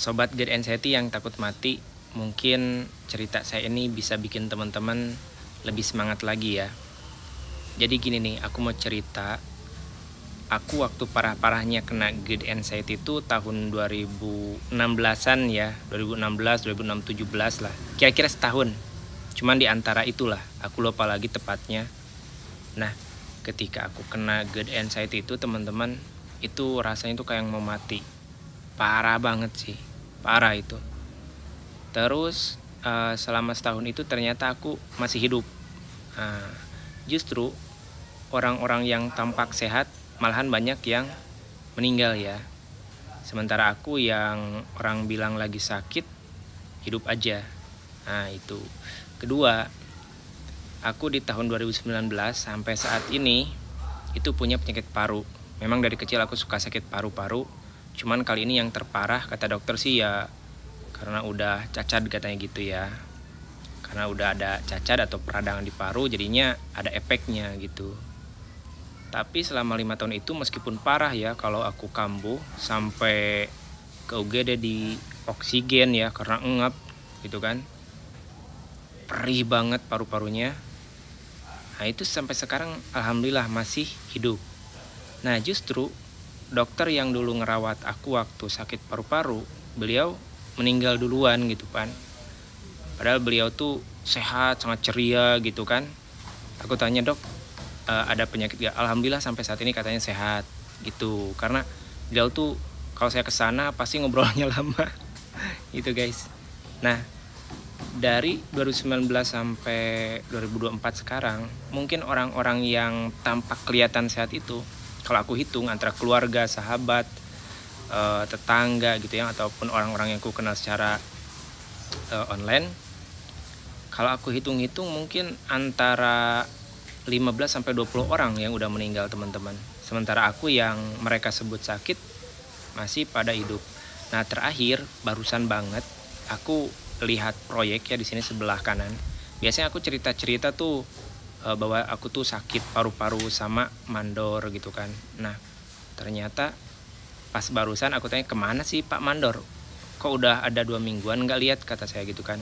Sobat Good Anxiety yang takut mati, mungkin cerita saya ini bisa bikin teman-teman lebih semangat lagi ya. Jadi gini nih, aku mau cerita. Aku waktu parah-parahnya kena Good Anxiety itu tahun 2016-an ya, 2016, 2017 lah. Kira-kira setahun. Cuman di antara itulah, aku lupa lagi tepatnya. Nah, ketika aku kena Good Anxiety itu teman-teman, itu rasanya tuh kayak mau mati. Parah banget sih, parah itu. Terus selama setahun itu ternyata aku masih hidup. Justru orang-orang yang tampak sehat malahan banyak yang meninggal ya. Sementara aku yang orang bilang lagi sakit, hidup aja. Nah itu. Kedua, aku di tahun 2019 sampai saat ini itu punya penyakit paru. Memang dari kecil aku suka sakit paru-paru. Cuman kali ini yang terparah kata dokter sih ya karena udah cacat katanya gitu ya. Karena udah ada cacat atau peradangan di paru jadinya ada efeknya gitu. Tapi selama 5 tahun itu meskipun parah ya kalau aku kambuh sampai ke UGD di oksigen ya karena engap gitu kan. Perih banget paru-parunya. Nah itu sampai sekarang alhamdulillah masih hidup. Nah justru dokter yang dulu ngerawat aku waktu sakit paru-paru, beliau meninggal duluan gitu kan. Padahal beliau tuh sehat, sangat ceria gitu kan. Aku tanya dok, ada penyakit gak? Alhamdulillah sampai saat ini katanya sehat gitu. Karena beliau tuh kalau saya kesana pasti ngobrolnya lama gitu guys. Nah dari 2019 sampai 2024 sekarang, mungkin orang-orang yang tampak kelihatan sehat itu kalau aku hitung antara keluarga, sahabat, tetangga gitu ya, ataupun orang-orang yang aku kenal secara online, kalau aku hitung-hitung mungkin antara 15 sampai 20 orang yang udah meninggal teman-teman. Sementara aku yang mereka sebut sakit masih pada hidup. Nah terakhir barusan banget aku lihat proyek ya di sini sebelah kanan. Biasanya aku cerita-cerita tuh bahwa aku tuh sakit paru-paru sama mandor gitu kan. Nah ternyata pas barusan aku tanya kemana sih Pak Mandor, kok udah ada 2 mingguan nggak lihat, kata saya gitu kan.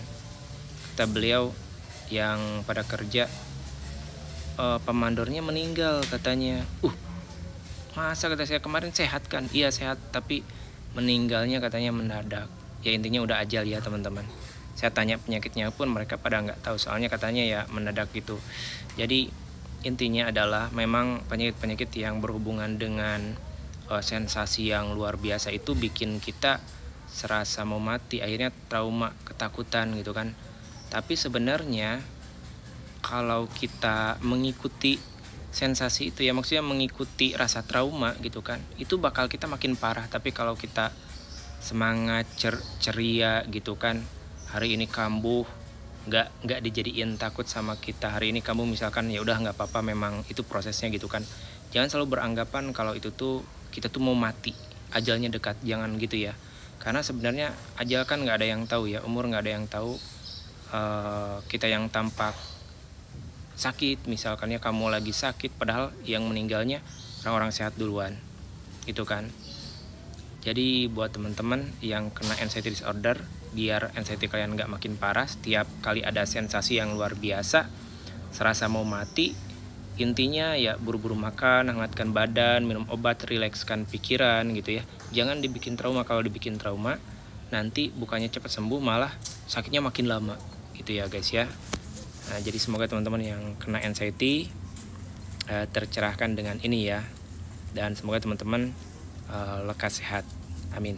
Kata beliau yang pada kerja, Pak Mandornya meninggal katanya. Masa, kata saya, kemarin sehat kan? Iya sehat, tapi meninggalnya katanya mendadak. Ya intinya udah ajal ya teman-teman. Saya tanya penyakitnya pun mereka pada nggak tahu, soalnya katanya ya mendadak gitu. Jadi intinya adalah memang penyakit-penyakit yang berhubungan dengan sensasi yang luar biasa itu bikin kita serasa mau mati, akhirnya trauma, ketakutan gitu kan. Tapi sebenarnya kalau kita mengikuti sensasi itu ya, maksudnya mengikuti rasa trauma gitu kan, itu bakal kita makin parah. Tapi kalau kita semangat, ceria gitu kan, hari ini kambuh, nggak dijadiin takut sama kita. Hari ini kamu misalkan ya udah nggak apa-apa, memang itu prosesnya gitu kan. Jangan selalu beranggapan kalau itu tuh kita tuh mau mati, ajalnya dekat, jangan gitu ya. Karena sebenarnya ajal kan nggak ada yang tahu ya, umur nggak ada yang tahu. Kita yang tampak sakit misalkan ya, kamu lagi sakit padahal yang meninggalnya orang-orang sehat duluan gitu kan. Jadi buat teman-teman yang kena anxiety disorder, biar anxiety kalian nggak makin parah, setiap kali ada sensasi yang luar biasa, serasa mau mati, intinya ya buru-buru makan, hangatkan badan, minum obat, rilekskan pikiran gitu ya. Jangan dibikin trauma. Kalau dibikin trauma, nanti bukannya cepat sembuh, malah sakitnya makin lama gitu ya guys ya. Nah jadi semoga teman-teman yang kena anxiety tercerahkan dengan ini ya. Dan semoga teman-teman lekas sehat. Amin.